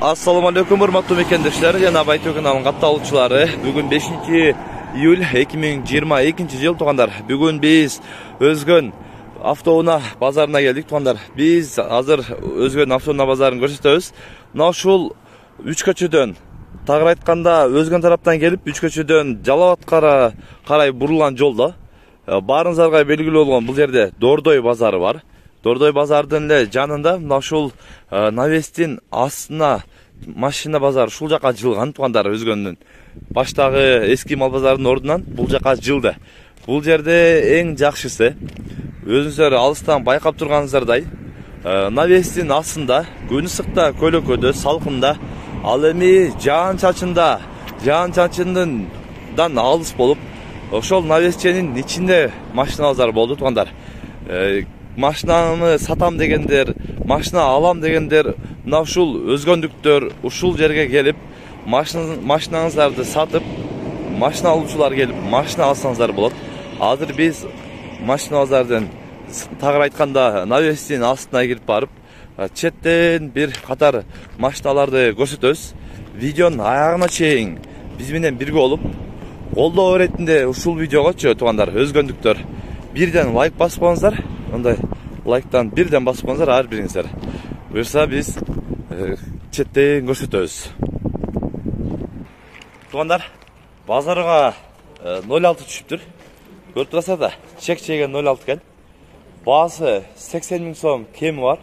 Assalamu alaikum hurmatly mekendешler жана Байтөк каналынын катталуучулары. Бүгүн 5-июль 2022-жыл туугандар. Бүгүн биз Өзгөн автоунаа базарына келдик туугандар. Биз азыр Өзгөн автоунаа базарын көрсөтөбүз. Мына ушул 3 көчөдөн тагыр айтканда Өзгөн тараптан келип 3 көчөдөн Жалал-Абадка карай бурулган жолдо баарыңыздарга белгилүү болгон бул жерде Дордой базары бар. Дордой базардын эле жанында мына ушул навестин астына машина базары ушул жака жылган туугандар. Өзгөндүн баштагы эски мал базарынын ордунан бул жака жылды. Бул жерде эң жакшысы өзүңүздөр алыстан байкап турганыңыздардай навестин астында күн ысыкта, көлөкөдө, салкында, ал эми жаан-чачындан алыс болуп ошол навестченин ичинде машиналар болду туугандар. Машинаны сатам дегендер, машина алам дегендер, мына ушул өзгөндүктөр ушул жерге келип, машинаңыздарды сатып, машина алуучулар келип, машина алсаңыздар болот. Азыр биз машиналардын тагыр айтканда навестин астына кирип барып, четтен бир катар машиналарды көрсөтөбүз. Видеонун аягына чейин биз менен бирге болуп, колдоо иретинде ушул видеогочу туугандар, өзгөндүктөр бирден лайк басып коюңуздар. Ондай лайктан бирден басып коюңуздар ар бириңиздер. Буюрса биз четтен көрсөтөбүз. Туугандар, базарга 06 түшүптүр. Көрүп турасыздар да, чек-чеген 06 экен. Баасы 80 000 сом кеми бар.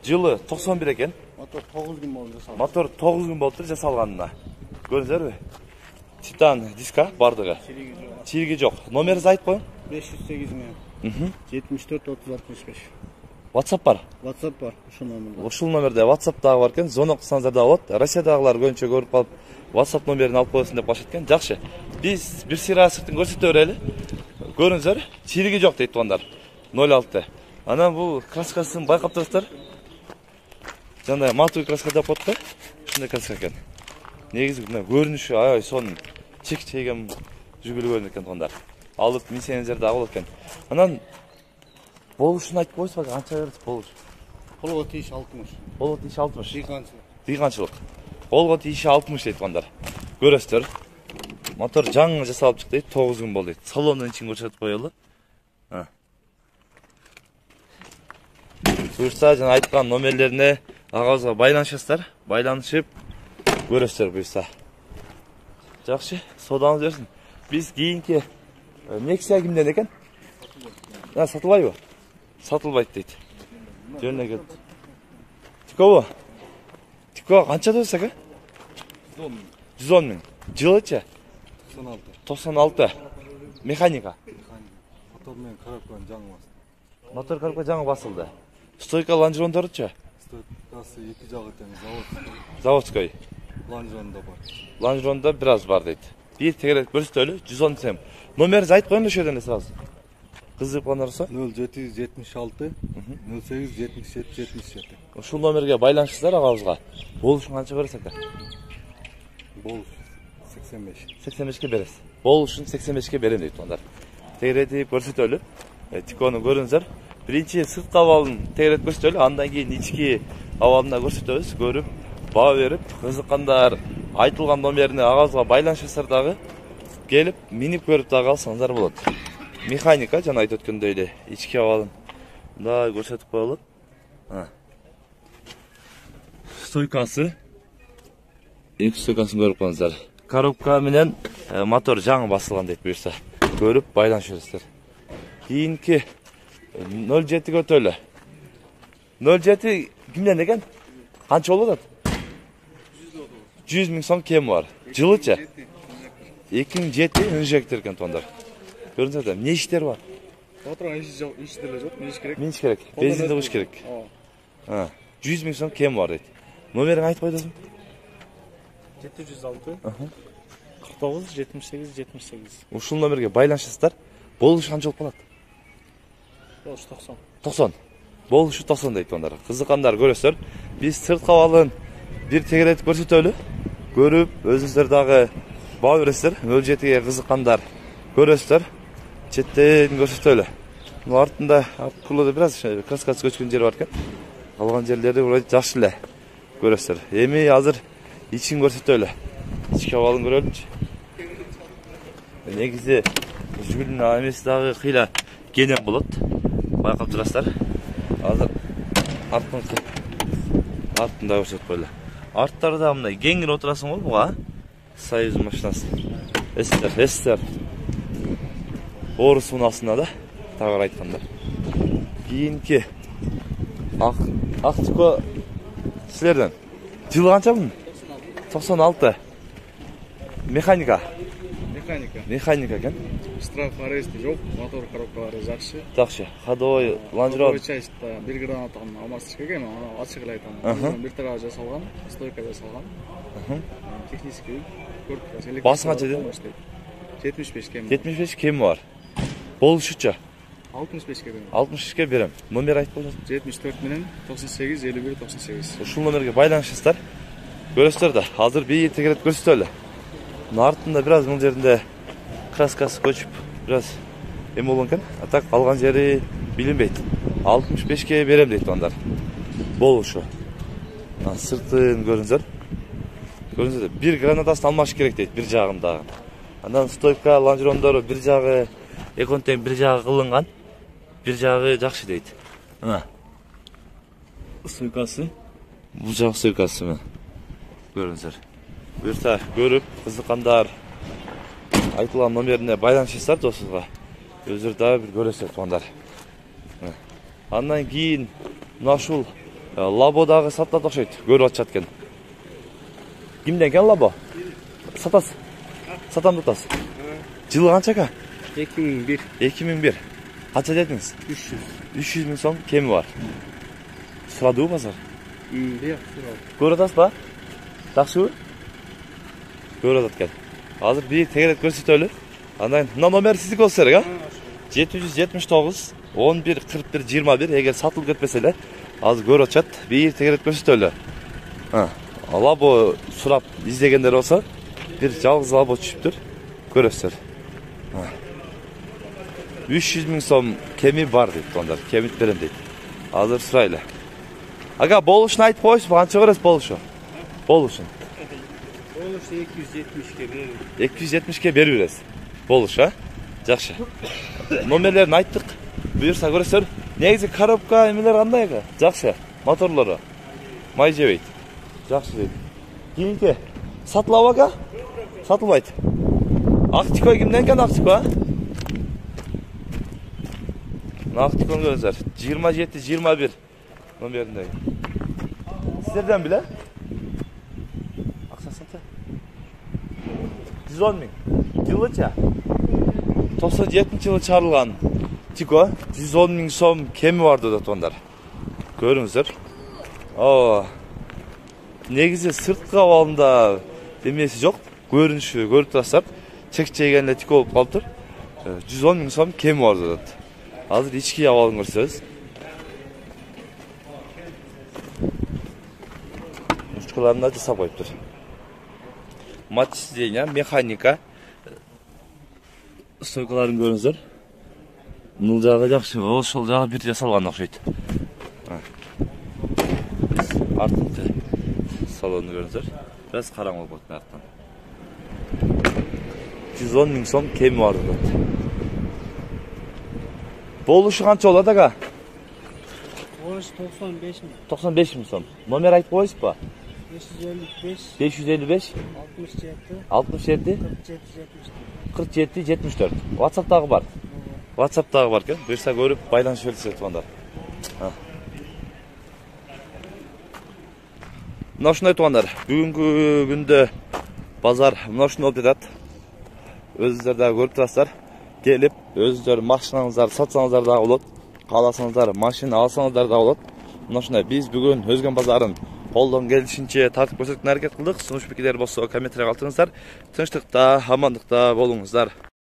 Жылы 91 экен. Мотор 9 күн болду жасалган. Мотор 9 күн болуптур жасалганына. Көрдүңүздөрбү? Титан диска бардыгы. Чириги жок. Номерди айтып коюң. 508 74 30 65. WhatsApp бар. WhatsApp бар, ушул номерде. Ушул номерде WhatsApp дагы бар экен. Звонок кылсаңыздар да болот. Россиядагылар көбүнчө көрүп калып WhatsApp номерин алып коесун деп калышат экен. Жакшы. Биз бир сыйраасыктын көрсөтө берели. Көрүңүздөр, чириги жок дейт туугандар. 06. Анан бул краскасын байкап турасыздар. Жандай матовый краска деп коет го. Ушундай краска экен. Негизи мына көрүнүшү аябай сонун чек-чеген жүгүлү көрүнөт экен туугандар. Алып минсеңиздер дагы болот экен. Анан болушун айтып койсузбу, канча берет болуш? Колго тийиш 60. Колго тийиш 60. Дыйканчылык. Колго тийиш 60 дейт туугандар. Көрөсүздөр. Мотор жаңы жасалып чыкты дейт, 9 күн болду дейт. Салондун ичин көрсөтүп коелу. Буюрса жана айткан номерлерине агабызга байланышасыздар. Байланышып көрөсүздөр буюрса. Жакшы, содаңыз берсин. Биз кийинки Nexia кимден экен? Сатылбайбы? Сатылбайт дейт. Жөнүнө келди. Тикобу? Тико канча десе экен? 110 000. Жылычы? 96. Механика. Мотор менен коробканы жаңы басты. Мотор коробка жаңы басылды. Стойка лонжерондоручу? Стойкасы 2 жагы тең Заводской. Лонжеронда бар. Лонжеронда бир аз бар дейт. Бир тегерек көрсөтөлү 110 000. Номерди айтып коюң ошол жерден сразу. Кызып калгандарса 0776 08 77 77. Ушул номерге байланышсыздар агабызга. Болушун канча бересиз экен? Бол 85. 85 бересиз. Болушун 85 берем дейт туугандар. Тегеретип көрсөтөлү. Тикону көрүңүздөр. Биринчи сырткы абалын тегерет көрсөтөлү, андан кийин ички абалын да көрсөтөбүз. Көрүп, баа берип, кызыккандар айтылган номерине агабызга байланышасыздар дагы. Келип, минип көрүп дагы алсаңыздар болот. Механика жана айтып өткөндөй эле ички абалын да көрсөтүп коелу. Стойкасы. Эки стойкасын көрүп коюңуздар. Коробка менен мотор жаңы басылган дейт буюрса. Көрүп байланышасыздар. Кийинки 07 өтөлү. 07 кимден экен? Канча болот атат? 100 000 сом кеми бар. Жылычы? 2007 инжектор экен туугандар. Көрүңүздөр да, эмне иштер бар? Моторга иштер эле жок, миниш керек. Миниш керек. Бензинди куш керек. 100 000 сом кеми бар дейт. Номерин айтып койдусуң? 706 49 78 78. Ушул номерге байланышасыздар. Болушу канча болуп калат? Болушу 90. 90. Болушу 90 дейт туугандар. Кызыккандар көрөсүздөр. Биз сырткы абалын бир тегеретип көрсөтөлү. Көрүп, өзүңүздөр дагы баа бересиздер. 07ге кызыккандар көрөсүздөр. Четтен көрсөтөлү. Артында крылода бир аз краскасы көчкөн жери бар экен. Калган жерлери вроде жакшы эле. Görөсүздөр. Эми азыр ичин көрсөтөлү. İçki havalın görөлүчү. Негизи жүгүлүн эмеси дагы кыйла кенен болот. Байкап турасыздар. Азыр артында көрсөтүп койлу. Арттарда мындай кеңири отурасың го буга. Союз машинасы. Эстер. Орус унасында да, тагыр айтканда. Кийинки Актико силерден. Жылы канча бун? 96. Механика экен. Штраф арести жок, мотор коробкалары жакшы. Жакшы. Ходовой Land Rover. Частта бир гранат алмастырыш керек эми, аны ачык эле айтам. Бир тарабы жасалган, стойка жасалган. Технический көрүп Басма жеден 75 кем. 75 кем бар. Болушучу. 65 берем. 63 берем. Номер айтып болсоң. 74 менен 98 51 98. Ушул номерге байланышыңыздар. Көрөсүздөр да. Азыр бийи тегерет көрсөтөлү. Артында бираз мул жеринде краскасы көчүп, бираз эме болгон экен. А так калган жери билинбейт. 65ке берем дейт андар. Болушу. Сыртын көрүңүздөр. Көрүңүздөр. Бир гранатасын алмаш керек дейт бир жагын дагы. Андан стойка лонжерондору бир жагы эконтен бир жагы кылынган. Бир жагы жакшы дейт. Мына. Стойкасы. Бул жак стойкасы. Көрүңүздөр. Буюрса көрүп кызыккандар айтылган номерине байланышыңыздар досуңузга. Өздөрү дагы бир көрөсүздөр туугандар. Андан кийин мына ушул Лабо дагы сатылат окшойт. Көрүп атышат экен. Кимден экен Лабо? Сатасыз. Сатам деп атасыз. Жылы канча экен? 2001. 2001. Канча дедиңиз? 300 миң сом кеми бар. Сурадыбы базар? Бияк сурабы. Көрүп атасыз ба? Жакшыбы? Көрүп атат экен. Азыр бир тегерет көрсөтөлү. Андан мына номер сиздики болсо керек, а? 779 11 41 21 эгер сатылып кетпесе эле, азыр көрүп атышат. Бир тегерет көрсөтөлү. Лабо сурап издегендер болсо, бир жалгыз лабо түшүптүр. Көрөсүздөр. 300 миң сом кеми бар дейт ондар. Кемит берем дейт. Азыр сурайлы. Ага, болушун айтып коюңуз, канча бересиз болушу? Болушун. Болушу 270ке берем. 270ке берип бересиз. Болуш, а? Жакшы. Номерлерин айттык. Буюрса көрөсүздөр. Негизи коробка эмелер кандай экен? Жакшы. Моторлору. Май жебейт. Жакшы дейт. Кийинки сатылабы ага? Сатылбайт. Актико кимден экен Актико? Актикону көрүңүздөр. 27-21 номериндеги. Сиздерден биле? Акчасы 110 миң. Жылыча. 97-жылы чыгарылган Тико 110 миң сом кеми бар деп атгандар. Көрүңүздөр. Негизи сырткы абалында эмеси жок. Көрүнүшү көрүп турасыздар. Чек-чегенде Тико болуп калыптыр. 110 миң сом кеми бар деп атат. Азыр ички абалын көрсөңүз. Ушкаларында жасап коюптур. Матч сиденья, механика. Стойкаларын көрүңүздөр. Мул жагы жакшы, ошол жагы бир жасалган окшойт. Артынкы салонду көрүңүздөр. Бираз караң болуп калды арттан. 110 миң сом кеми бар деп. Болушу канча болот ага? Болушу 95 миң. 95 миң сом. Номер айтып коесуз ба? 555 555 67 47 74. WhatsApp'tагы бар. WhatsApp'тагы бар экен. Буюрса көрүп байланышып берсеңиз туугандар. Мына ушундай туугандар. Бүгүнкү күндө базар мына ушундай болуп жатат. Өзүңүздөр дагы көрүп турасыздар. Келип, өзүңүздөр машинаңыздарды сатсаңыздар дагы болот. Кааласаңыздар, машина алсаңыздар дагы болот. Мына ушундай биз бүгүн Өзгөн базарын колдон келишинче тартып көрсөткөнгө аракет кылдык. Сунуш пикирлер болсо комментарий калтырыңыздар. Тынчтыкта, амандыкта болуңуздар.